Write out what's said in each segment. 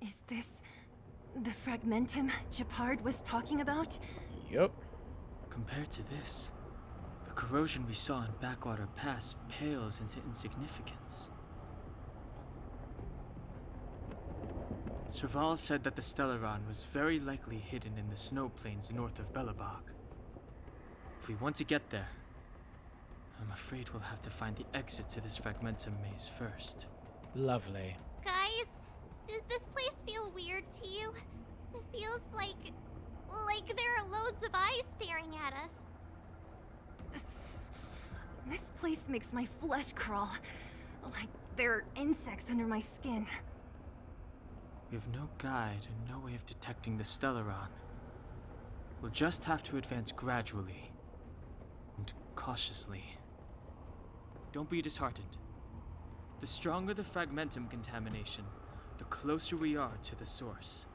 Is this the fragmentum Gepard was talking about? Yup. Compared to this, the corrosion we saw in Backwater Pass pales into insignificance. Serval said that the Stellaron was very likely hidden in the snow plains north of Belobog. If we want to get there, I'm afraid we'll have to find the exit to this fragmentum maze first. Lovely. Guys, does this place feel weird to you? It feels like there are loads of eyes staring at us. This place makes my flesh crawl. Like there are insects under my skin. We have no guide and no way of detecting the Stellaron. We'll just have to advance gradually and cautiously. Don't be disheartened. The stronger the fragmentum contamination, the closer we are to the source.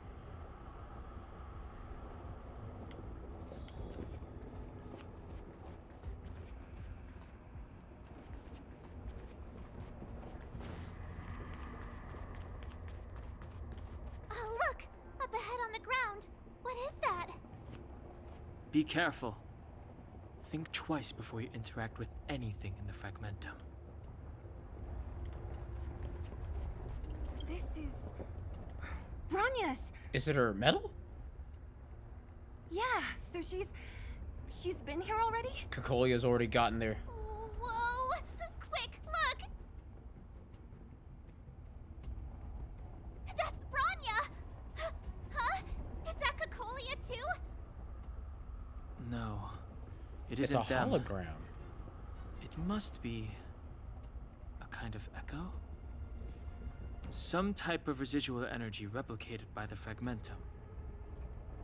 Oh, look! Up ahead on the ground. What is that? Be careful. Think twice before you interact with anything in the fragmentum. This is... Bronya's! Is it her medal? Yeah, so she's been here already? Kakolia's already gotten there. Whoa! Quick, look! That's Bronya! Huh? Is that Kakolia too? No, it It's isn't a them. hologram. It must be a kind of echo? Some type of residual energy replicated by the fragmentum.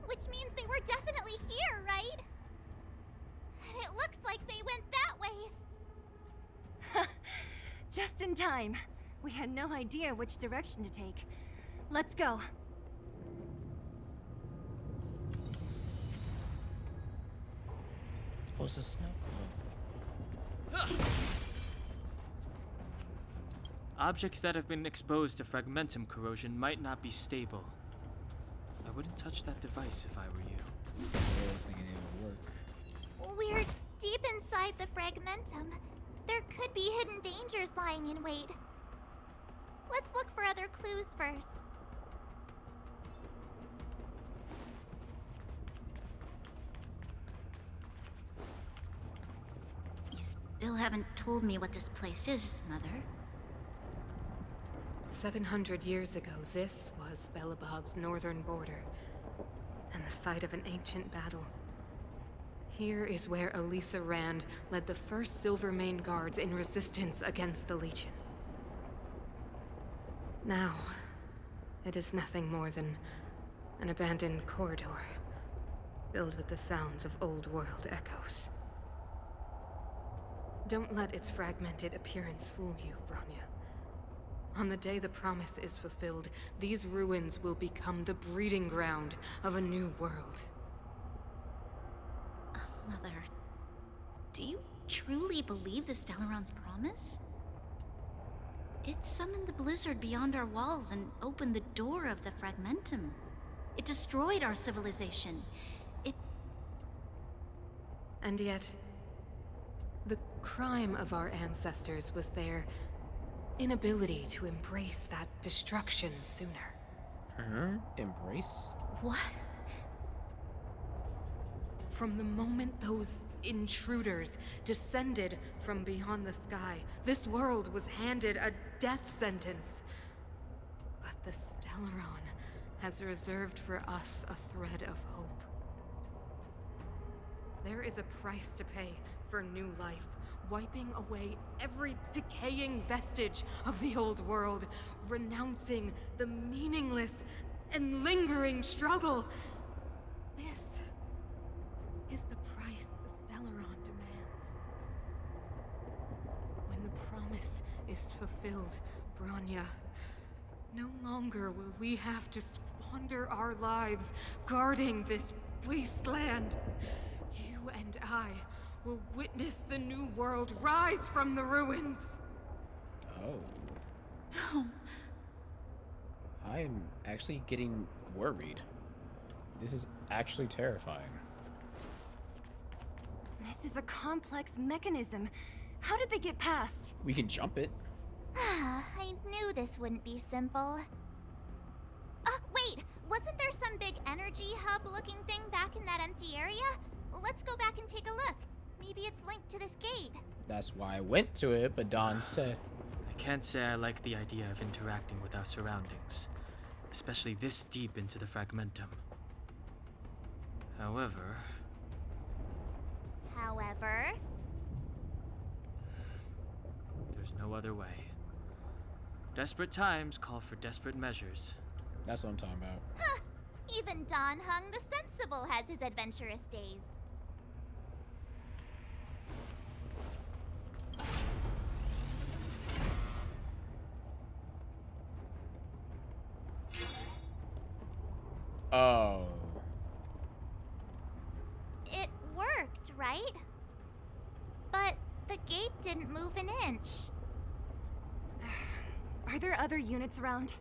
Which means they were definitely here, right? And it looks like they went that way. Just in time. We had no idea which direction to take. Let's go. Oh, it's a snow. Objects that have been exposed to fragmentum corrosion might not be stable. I wouldn't touch that device if I were you. I was thinking it would work. We're deep inside the fragmentum. There could be hidden dangers lying in wait. Let's look for other clues first. You still haven't told me what this place is, Mother. 700 years ago, this was Belobog's northern border, and the site of an ancient battle. Here is where Elisa Rand led the first Silvermane Guards in resistance against the Legion. Now, it is nothing more than an abandoned corridor, filled with the sounds of old-world echoes. Don't let its fragmented appearance fool you, Bronya. On the day the promise is fulfilled, these ruins will become the breeding ground of a new world. Mother, do you truly believe the Stellaron's promise? It summoned the blizzard beyond our walls and opened the door of the fragmentum. It destroyed our civilization. And yet, the crime of our ancestors was their inability to embrace that destruction sooner. Embrace? What? From the moment those intruders descended from beyond the sky, this world was handed a death sentence. But the Stellaron has reserved for us a thread of hope. There is a price to pay for new life, wiping away every decaying vestige of the old world, renouncing the meaningless and lingering struggle. This is the price the Stellaron demands. When the promise is fulfilled, Bronya, no longer will we have to squander our lives guarding this wasteland. You and I will witness the new world rise from the ruins. Oh. No. I am actually getting worried. This is actually terrifying. This is a complex mechanism. How did they get past? We can jump it. I knew this wouldn't be simple. Wait! Wasn't there some big energy hub-looking thing back in that empty area? Let's go back and take a look. Maybe it's linked to this gate. That's why I went to it, but Don said... I can't say I like the idea of interacting with our surroundings, especially this deep into the fragmentum. However, there's no other way. Desperate times call for desperate measures. That's what I'm talking about. Huh. Even Don Hung the Sensible has his adventurous days. Oh. It worked, right? But the gate didn't move an inch. Are there other units around?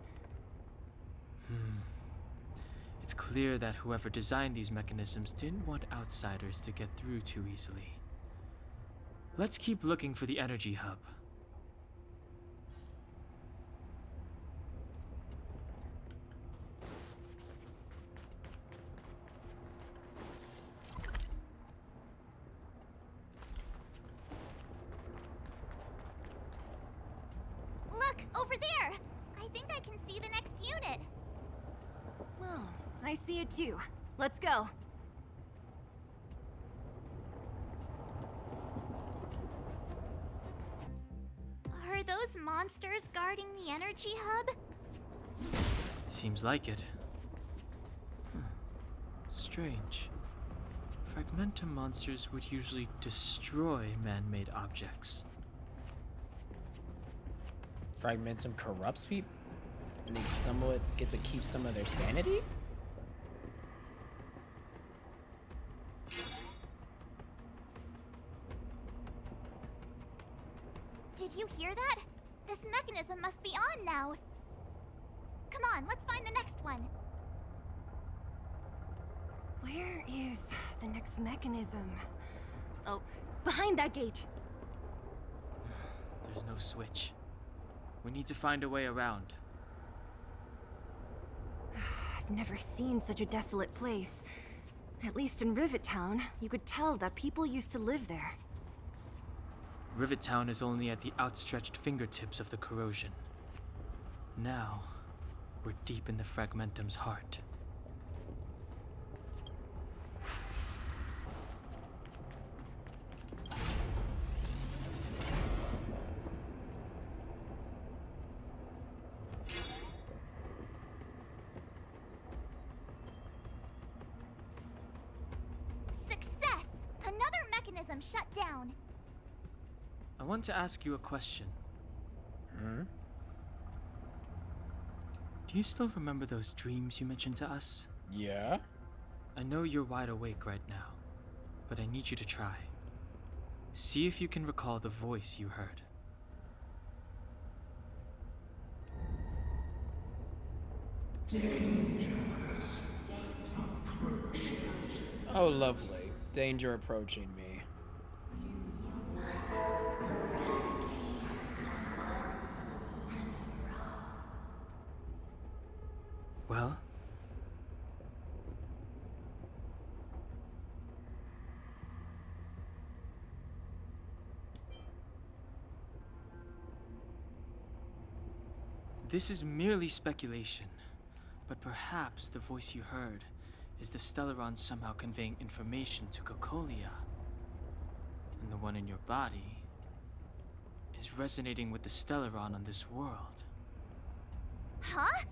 It's clear that whoever designed these mechanisms didn't want outsiders to get through too easily. Let's keep looking for the energy hub. Look, over there! I think I can see the next unit. Oh, I see it too. Let's go. Are those monsters guarding the energy hub? Seems like it. Strange. Fragmentum monsters would usually destroy man-made objects. Fragmentum corrupts people? And they somewhat get to keep some of their sanity? Did you hear that? This mechanism must be on now. Come on, let's find the next one. Where is the next mechanism? Oh, behind that gate. There's no switch. We need to find a way around. I've never seen such a desolate place. At least in Rivet Town, you could tell that people used to live there. Rivet Town is only at the outstretched fingertips of the corrosion. Now, we're deep in the Fragmentum's heart. Success! Another mechanism shut down. I want to ask you a question. Do you still remember those dreams you mentioned to us? Yeah? I know you're wide awake right now, but I need you to try. See if you can recall the voice you heard. Oh, lovely. Danger approaching me. Well? This is merely speculation, but perhaps the voice you heard is the Stellaron somehow conveying information to Cocolia. And the one in your body is resonating with the Stellaron on this world. Huh?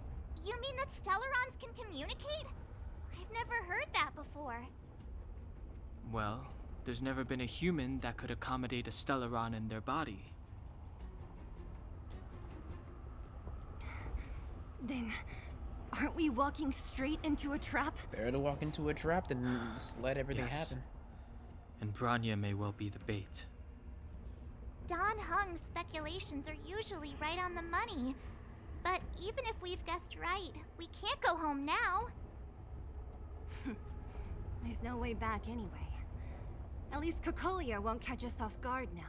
You mean that Stellarons can communicate? I've never heard that before. Well, there's never been a human that could accommodate a Stellaron in their body. Then, aren't we walking straight into a trap? Better to walk into a trap than just let everything Yes. happen. And Branya may well be the bait. Don Hung's speculations are usually right on the money. But even if we've guessed right, we can't go home now. There's no way back anyway. At least Cocolia won't catch us off guard now.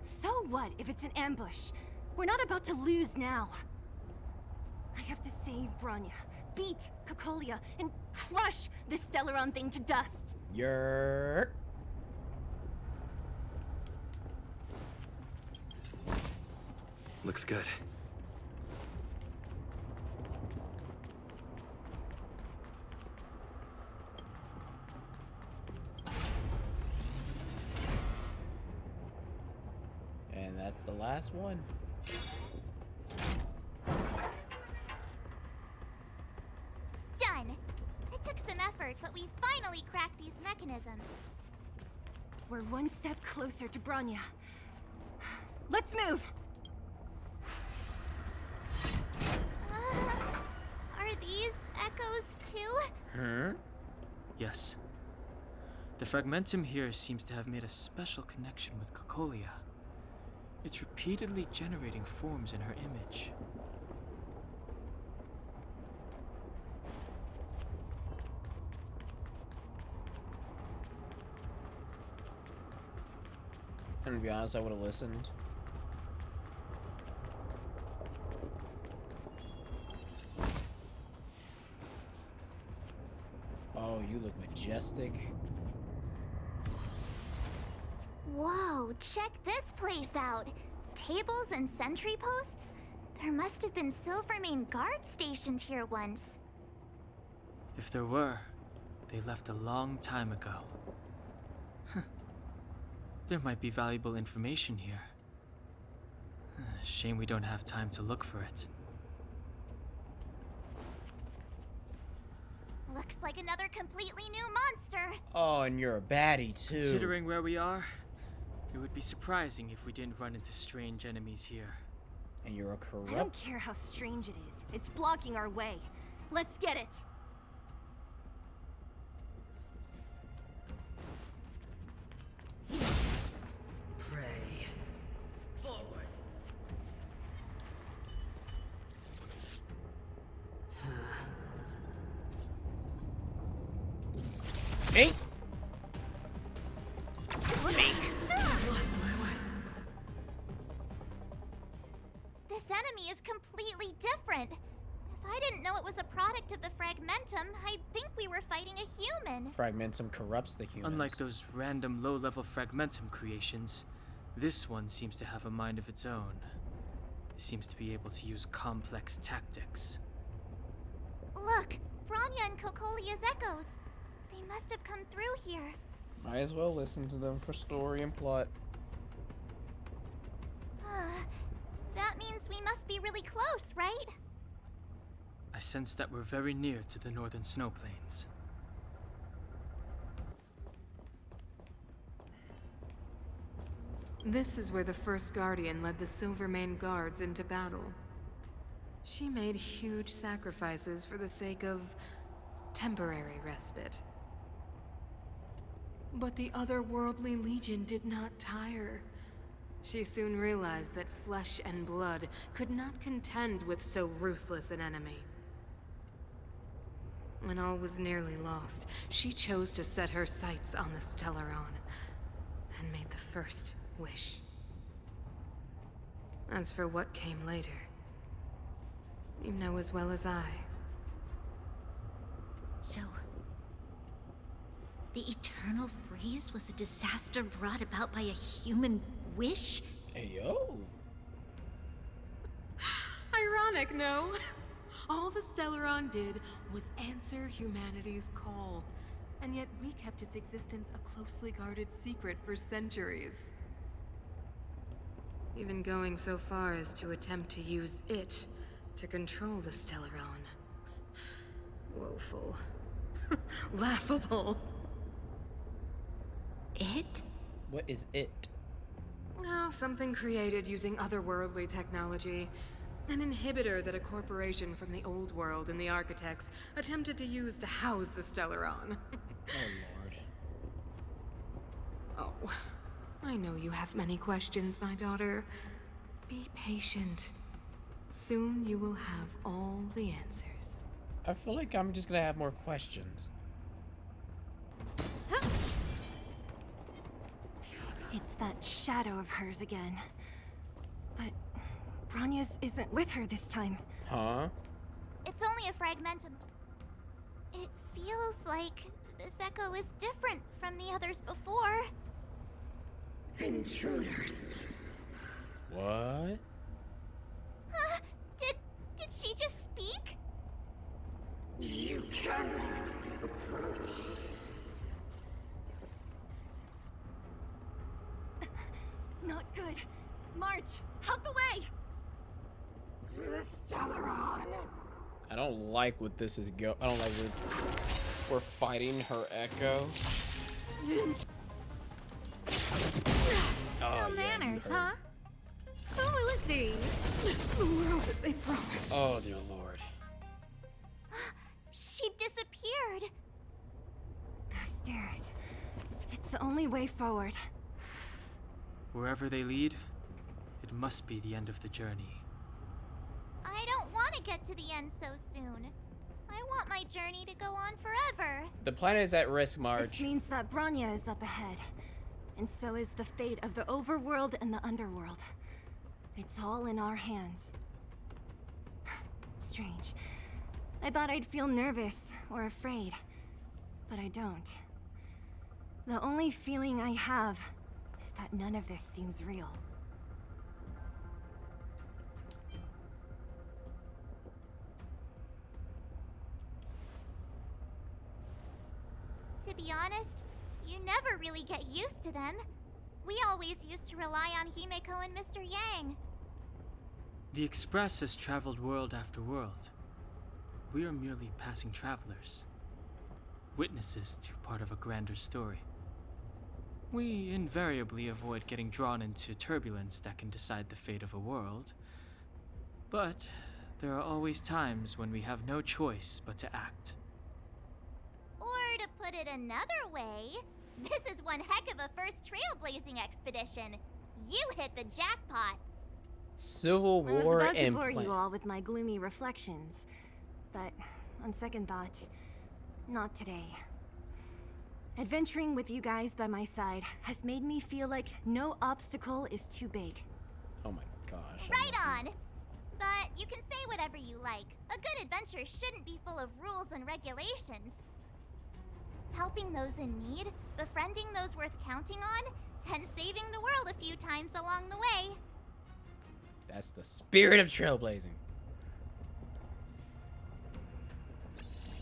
So what if it's an ambush? We're not about to lose now. I have to save Bronya, beat Cocolia, and crush this Stellaron thing to dust. You're... Looks good. And that's the last one. Done! It took some effort, but we finally cracked these mechanisms. We're one step closer to Bronya. Let's move! Are these echoes too? Huh? Yes. The fragmentum here seems to have made a special connection with Cocolia. It's repeatedly generating forms in her image. And to be honest, I would have listened. Oh, you look majestic. Whoa, check this place out. Tables and sentry posts? There must have been Silvermane guards stationed here once. If there were, they left a long time ago. There might be valuable information here. Shame we don't have time to look for it. Looks like another completely new monster. Oh, and you're a baddie, too. Considering where we are, it would be surprising if we didn't run into strange enemies here. And you're a I don't corrupt... care how strange it is. It's blocking our way. Let's get it! Pray. Forward. Me? Lost my way. This enemy is completely different. If I didn't know it was a product of the Fragmentum, I'd think we were fighting a human. Fragmentum corrupts the humans. Unlike those random low-level fragmentum creations, this one seems to have a mind of its own. It seems to be able to use complex tactics. Look, Bronya and Cocolia's echoes. They must have come through here. Might as well listen to them for story and plot. That means we must be really close, right? I sense that we're very near to the northern snow plains. This is where the first Guardian led the Silvermane guards into battle. She made huge sacrifices for the sake of temporary respite. But the otherworldly legion did not tire. She soon realized that flesh and blood could not contend with so ruthless an enemy. When all was nearly lost, she chose to set her sights on the Stellaron and made the first wish. As for what came later, you know as well as I. So, the eternal freeze was a disaster brought about by a human wish? Hey, yo. Ironic, no? All the Stellaron did was answer humanity's call, and yet we kept its existence a closely guarded secret for centuries. Even going so far as to attempt to use it to control the Stellaron. Woeful. Laughable. It? What is it? Oh, something created using otherworldly technology. An inhibitor that a corporation from the old world and the architects attempted to use to house the Stellaron. Oh, Lord. Oh, I know you have many questions, my daughter. Be patient. Soon you will have all the answers. I feel like I'm just gonna have more questions. It's that shadow of hers again. But Bronya's isn't with her this time. Huh? It's only a fragmentum. It feels like this echo is different from the others before. Intruders. What? Huh? Did she just speak? You cannot approach. Not good. March, out the way! The Stellaron. I don't like what this is I don't like we're fighting her echo. Oh, No yeah, manners, you heard. huh? Who will it be? The world that they promised. Oh, dear Lord. She disappeared. Those stairs. It's the only way forward. Wherever they lead, it must be the end of the journey. I don't want to get to the end so soon. I want my journey to go on forever. The planet is at risk, This Marge. means that Bronya is up ahead. And so is the fate of the overworld and the underworld. It's all in our hands. Strange. I thought I'd feel nervous or afraid, but I don't. The only feeling I have is that none of this seems real. To be honest, you never really get used to them. We always used to rely on Himeko and Mr. Yang. The Express has traveled world after world. We are merely passing travelers, witnesses to part of a grander story. We invariably avoid getting drawn into turbulence that can decide the fate of a world. But there are always times when we have no choice but to act. Or to put it another way, this is one heck of a first trailblazing expedition. You hit the jackpot. Civil I was War about to and bore plan. you all with my gloomy reflections, but on second thought, not today. Adventuring with you guys by my side has made me feel like no obstacle is too big. Oh my gosh. Right on. But you can say whatever you like. A good adventure shouldn't be full of rules and regulations. Helping those in need, befriending those worth counting on, and saving the world a few times along the way. That's the spirit of trailblazing.